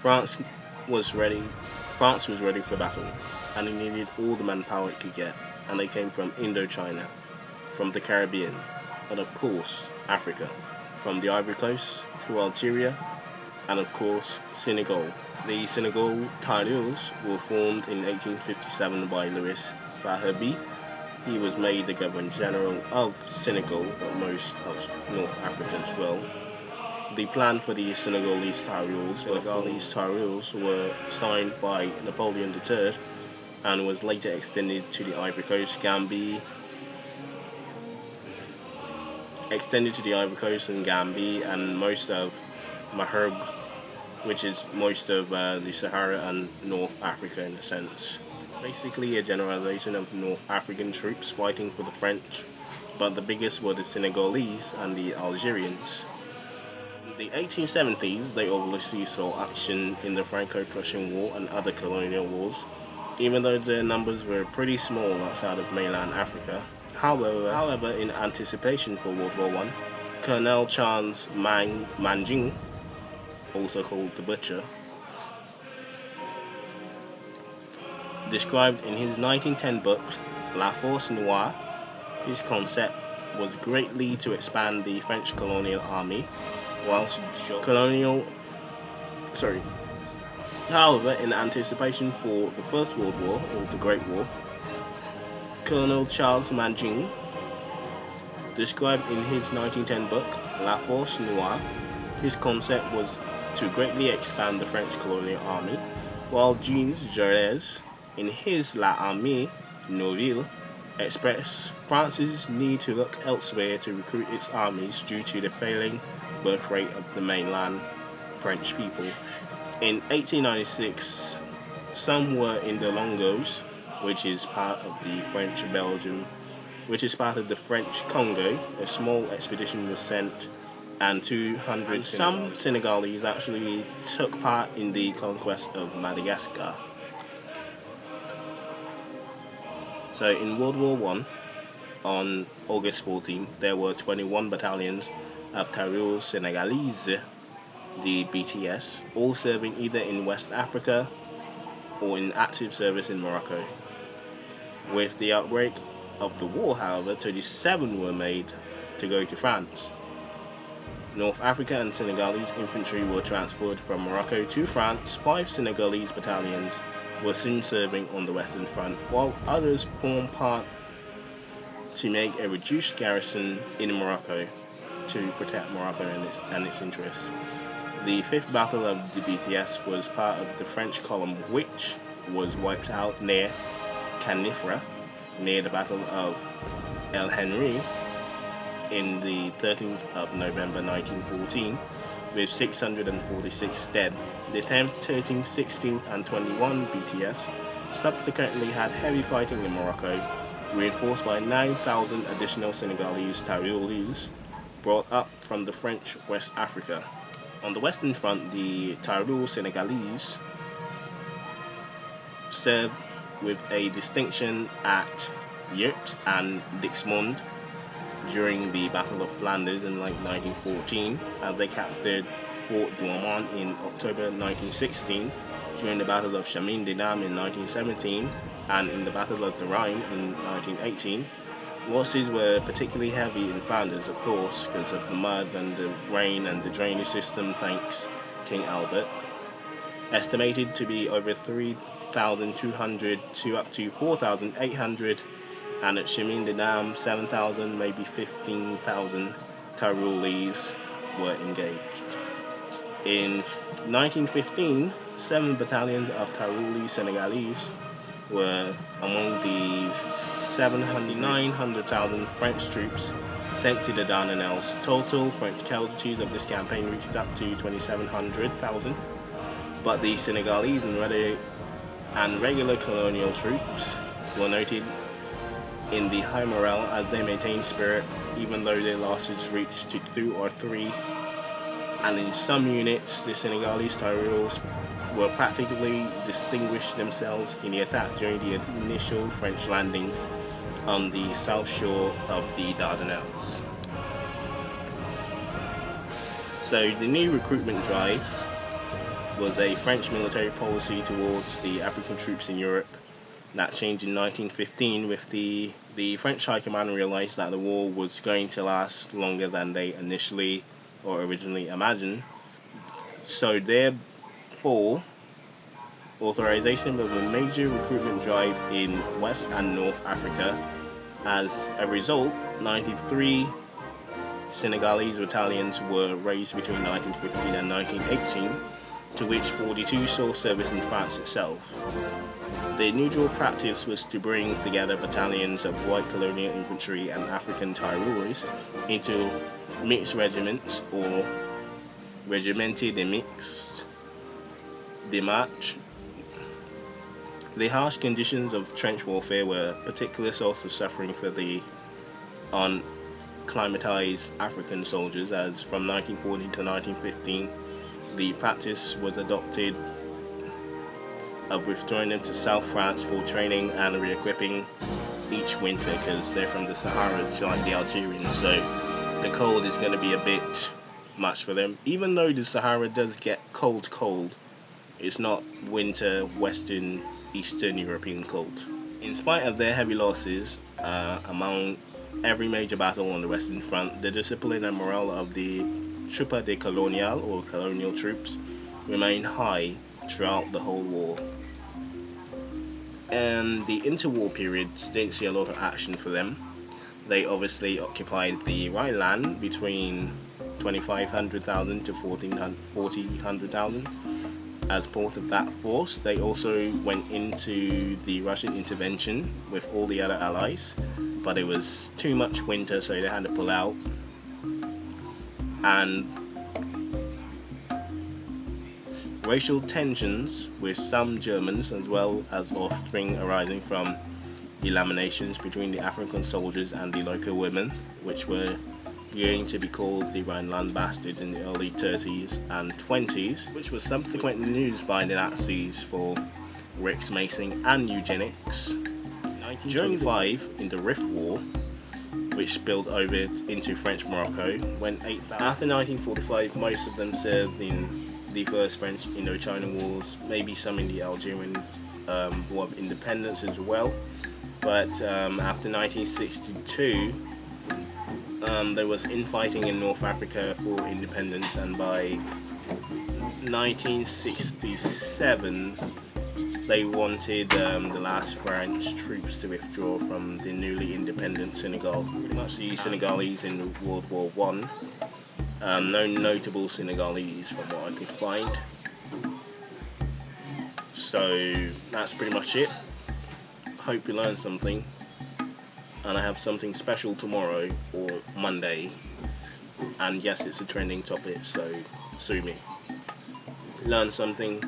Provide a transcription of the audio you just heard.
France was ready. France was ready for battle, and it needed all the manpower it could get, and they came from Indochina, from the Caribbean, and of course Africa, from the Ivory Coast to Algeria, and of course Senegal. The Senegal Tyrrells were formed in 1857 by Louis Faherbe. He was made the Governor General of Senegal, but most of North Africa as well. The plan for the Senegalese Tyrrells were signed by Napoleon III and was later extended to the Ivory Coast, and Gambia and most of Maghreb, which is most of the Sahara and North Africa in a sense. Basically a generalization of North African troops fighting for the French, but the biggest were the Senegalese and the Algerians. In the 1870s, they obviously saw action in the Franco-Prussian War and other colonial wars, even though their numbers were pretty small outside of mainland Africa. However, in anticipation for World War I, Colonel Charles Manjing, also called the Butcher, described in his 1910 book La Force Noire, his concept was greatly to expand the French colonial army, However, in anticipation for the First World War, or the Great War, Colonel Charles Manjing described in his 1910 book La Force Noire, his concept was to greatly expand the French colonial army, while Jean Jaurès, in his La Armée Nouvelle, expressed France's need to look elsewhere to recruit its armies due to the failing birth rate of the mainland French people. In 1896, some were in the Longos, which is part of the French Congo. A small expedition was sent, and 200 some Senegalese actually took part in the conquest of Madagascar. So in World War I, on August 14th, there were 21 battalions of Tyrrell Senegalese, the BTS, all serving either in West Africa or in active service in Morocco. With the outbreak of the war, however, 37 were made to go to France. North Africa and Senegalese infantry were transferred from Morocco to France. 5 Senegalese battalions were soon serving on the Western Front, while others formed part to make a reduced garrison in Morocco to protect Morocco and its interests. The 5th Battle of the BTS was part of the French column, which was wiped out near Canifra, near the Battle of El Henry, in the 13th of November 1914, with 646 dead. The 10th, 13th, 16th, and 21 BTS subsequently had heavy fighting in Morocco, reinforced by 9,000 additional Senegalese Tyrrells brought up from the French West Africa. On the Western Front, the Tyrrell Senegalese served with a distinction at Ypres and Dixmude during the Battle of Flanders in 1914, as they captured Fort Douaumont in October 1916, during the Battle of Chemin des Dames in 1917, and in the Battle of the Rhine in 1918. Losses were particularly heavy in Flanders, of course, because of the mud and the rain and the drainage system, thanks King Albert. Estimated to be over 3,200 to up to 4,800, and at Chemin des Dames, 7,000, maybe 15,000 Tyrolese were engaged. In 1915, 7 battalions of Tyrolese Senegalese were among the 900,000 French troops sent to the Dardanelles. Total French casualties of this campaign reached up to 2,700,000, but the Senegalese and regular colonial troops were noted in the high morale as they maintained spirit even though their losses reached to 2 or 3, and in some units the Senegalese Tyrrells were practically distinguished themselves in the attack during the initial French landings on the south shore of the Dardanelles. So the new recruitment drive was a French military policy towards the African troops in Europe. That changed in 1915 with the French High Command realized that the war was going to last longer than they initially or originally imagined. So therefore, authorization of a major recruitment drive in West and North Africa. As a result, 93 Senegalese battalions were raised between 1915 and 1918, to which 42 saw service in France itself. The unusual practice was to bring together battalions of white colonial infantry and African Tyrolese into mixed regiments or regimenté de mix, de marche. The harsh conditions of trench warfare were a particular source of suffering for the unacclimatized African soldiers, as from 1914 to 1915 the practice was adopted of withdrawing them to South France for training and re-equipping each winter, because they're from the Sahara, like the Algerians, so the cold is going to be a bit much for them. Even though the Sahara does get cold, it's not winter Western Eastern European cold. In spite of their heavy losses among every major battle on the Western Front, the discipline and morale of the Troupes de Colonial, or colonial troops, remained high throughout the whole war. And the interwar periods didn't see a lot of action for them. They obviously occupied the Rhineland between 2,500,000 to 4,000. As part of that force, they also went into the Russian intervention with all the other allies, but it was too much winter, so they had to pull out. And racial tensions with some Germans, as well as offspring arising from eliminations between the African soldiers and the local women, which were going to be called the Rhineland Bastards in the early 30s and 20s, which was subsequently used by the Nazis for Reichsmacing and eugenics. During the 1925, in the Rif War, which spilled over into French Morocco, after 1945, most of them served in the first French Indochina Wars, maybe some in the Algerian War of Independence as well. But after 1962, there was infighting in North Africa for independence, and by 1967 they wanted the last French troops to withdraw from the newly independent Senegal. Pretty much the Senegalese in World War I. No notable Senegalese from what I could find. So that's pretty much it. Hope you learned something. And I have something special tomorrow or Monday. And yes, it's a trending topic, so sue me. Learn something,